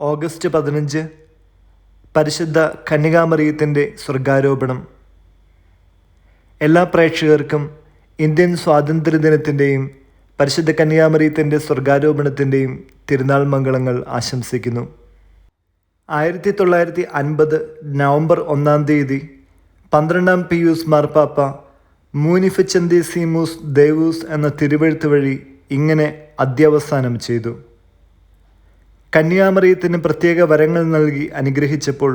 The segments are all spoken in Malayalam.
ഓഗസ്റ്റ് 15 പരിശുദ്ധ കന്യകാമറിയത്തിൻ്റെ സ്വർഗാരോപണം. എല്ലാ പ്രേക്ഷകർക്കും ഇന്ത്യൻ സ്വാതന്ത്ര്യദിനത്തിൻ്റെയും പരിശുദ്ധ കന്യകാമറിയത്തിൻ്റെ സ്വർഗാരോപണത്തിൻ്റെയും തിരുനാൾ മംഗളങ്ങൾ ആശംസിക്കുന്നു. 1950 നവംബർ 1 12-ാം പിയൂസ് മാർപ്പാപ്പ മൂനിഫിച്ചെന്തിസിമൂസ് ദേവൂസ് എന്ന തിരുവെഴുത്ത് വഴി ഇങ്ങനെ അധ്യവസാനം ചെയ്തു. കന്യാമറിയത്തിന് പ്രത്യേക വരങ്ങൾ നൽകി അനുഗ്രഹിച്ചപ്പോൾ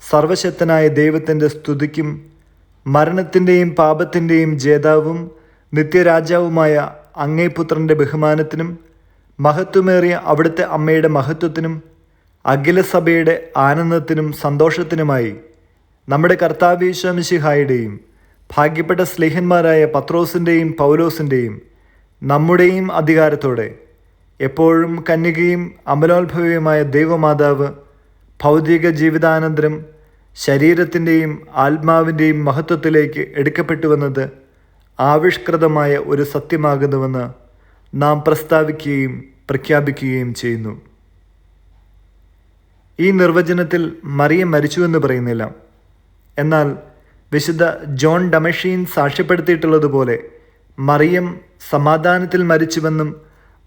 സർവശക്തനായ ദൈവത്തിൻ്റെ സ്തുതിക്കും മരണത്തിൻ്റെയും പാപത്തിൻ്റെയും ജേതാവും നിത്യരാജാവുമായ അങ്ങേപുത്രൻ്റെ ബഹുമാനത്തിനും മഹത്വമേറിയ അവിടുത്തെ അമ്മയുടെ മഹത്വത്തിനും അഖിലസഭയുടെ ആനന്ദത്തിനും സന്തോഷത്തിനുമായി നമ്മുടെ കർത്താവ് യേശു മിശിഹായുടെയും ഭാഗ്യപ്പെട്ട സ്ലീഹന്മാരായ പത്രോസിൻ്റെയും പൗലോസിൻ്റെയും നമ്മുടെയും അധികാരത്തോടെ എപ്പോഴും കന്യകയും അമലോത്ഭവയുമായ ദൈവമാതാവ് ഭൗതിക ജീവിതാനന്തരം ശരീരത്തിൻ്റെയും ആത്മാവിൻ്റെയും മഹത്വത്തിലേക്ക് എടുക്കപ്പെട്ടുവെന്നത് ആവിഷ്കൃതമായ ഒരു സത്യമാകുന്നുവെന്ന് നാം പ്രസ്താവിക്കുകയും പ്രഖ്യാപിക്കുകയും ചെയ്യുന്നു. ഈ നിർവചനത്തിൽ മറിയം മരിച്ചുവെന്ന് പറയുന്നില്ല. എന്നാൽ വിശുദ്ധ ജോൺ ഡമഷീൻ സാക്ഷ്യപ്പെടുത്തിയിട്ടുള്ളതുപോലെ മറിയം സമാധാനത്തിൽ മരിച്ചുവെന്നും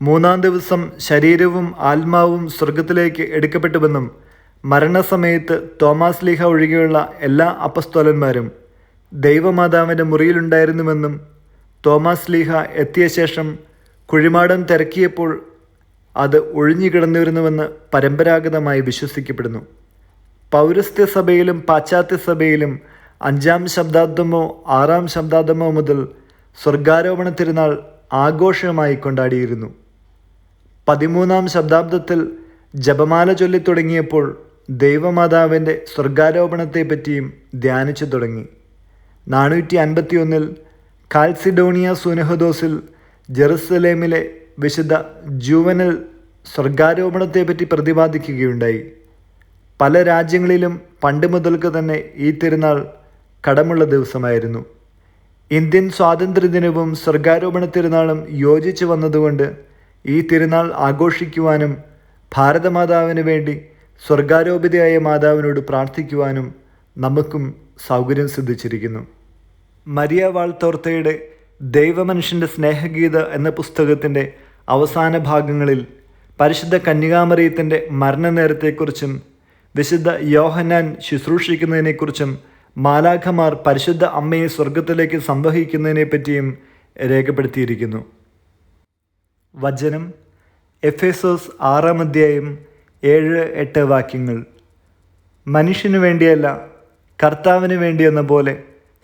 3-ാം ദിവസം ശരീരവും ആത്മാവും സ്വർഗത്തിലേക്ക് എടുക്കപ്പെട്ടുവെന്നും മരണസമയത്ത് തോമാസ് ലീഹ ഒഴികെയുള്ള എല്ലാ അപ്പസ്തോലന്മാരും ദൈവമാതാവിൻ്റെ മുറിയിലുണ്ടായിരുന്നുവെന്നും തോമാസ് ലീഹ എത്തിയ ശേഷം കുഴിമാടം തിരക്കിയപ്പോൾ അത് ഒഴിഞ്ഞു കിടന്നിരുന്നുവെന്ന് പരമ്പരാഗതമായി വിശ്വസിക്കപ്പെടുന്നു. പൗരസ്ത്യ സഭയിലും പാശ്ചാത്യ സഭയിലും 5-ാം ശതാബ്ദമോ 6-ാം ശതാബ്ദമോ മുതൽ സ്വർഗാരോപണ തിരുനാൾ ആഘോഷമായി കൊണ്ടാടിയിരുന്നു. 13-ാം ശതാബ്ദത്തിൽ ജപമാല ചൊല്ലിത്തുടങ്ങിയപ്പോൾ ദൈവമാതാവിൻ്റെ സ്വർഗാരോപണത്തെപ്പറ്റിയും ധ്യാനിച്ചു തുടങ്ങി. 451 കാൽസിഡോണിയ സുനഹദോസിൽ ജെറുസലേമിലെ വിശുദ്ധ ജൂവനൽ സ്വർഗാരോപണത്തെപ്പറ്റി പ്രതിപാദിക്കുകയുണ്ടായി. പല രാജ്യങ്ങളിലും പണ്ട് മുതൽക്ക് തന്നെ ഈ തിരുനാൾ കടമുള്ള ദിവസമായിരുന്നു. ഇന്ത്യൻ സ്വാതന്ത്ര്യദിനവും സ്വർഗാരോപണ തിരുനാളും യോജിച്ചു വന്നതുകൊണ്ട് ഈ തിരുനാൾ ആഘോഷിക്കുവാനും ഭാരതമാതാവിന് വേണ്ടി സ്വർഗാരോപിതയായ മാതാവിനോട് പ്രാർത്ഥിക്കുവാനും നമുക്കും സൗകര്യം സിദ്ധിച്ചിരിക്കുന്നു. മരിയ വാൾത്തോർത്തയുടെ ദൈവമനുഷ്യൻ്റെ സ്നേഹഗീത എന്ന പുസ്തകത്തിൻ്റെ അവസാന ഭാഗങ്ങളിൽ പരിശുദ്ധ കന്യകാമറിയത്തിൻ്റെ മരണനേരത്തെക്കുറിച്ചും വിശുദ്ധ യോഹന്നാൻ ശുശ്രൂഷിക്കുന്നതിനെക്കുറിച്ചും മാലാഖമാർ പരിശുദ്ധ അമ്മയെ സ്വർഗത്തിലേക്ക് സംവഹിക്കുന്നതിനെപ്പറ്റിയും രേഖപ്പെടുത്തിയിരിക്കുന്നു. വചനം എഫേസോസ് 6-ാം അധ്യായം 7-8 വാക്യങ്ങൾ. മനുഷ്യനു വേണ്ടിയല്ല കർത്താവിന് വേണ്ടിയെന്ന പോലെ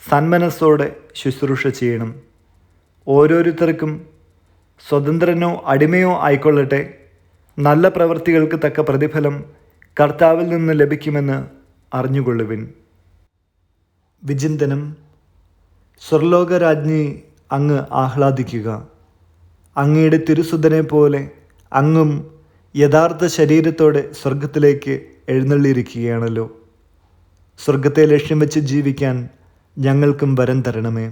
സന്മനസ്സോടെ ശുശ്രൂഷ ചെയ്യണം. ഓരോരുത്തർക്കും സ്വതന്ത്രനോ അടിമയോ ആയിക്കൊള്ളട്ടെ, നല്ല പ്രവൃത്തികൾക്ക് തക്ക പ്രതിഫലം കർത്താവിൽ നിന്ന് ലഭിക്കുമെന്ന് അറിഞ്ഞുകൊള്ളുവിൻ. വിചിന്തനം. സ്വർലോകരാജ്ഞി അങ്ങ് ആഹ്ലാദിക്കുക. അങ്ങയുടെ തിരുസുതനെ പോലെ അങ്ങും യഥാർത്ഥ ശരീരത്തോടെ സ്വർഗത്തിലേക്ക് എഴുന്നള്ളിയിരിക്കുകയാണല്ലോ. സ്വർഗത്തെ ലക്ഷ്യം വെച്ച് ജീവിക്കാൻ ഞങ്ങൾക്കും വരം തരണമേ.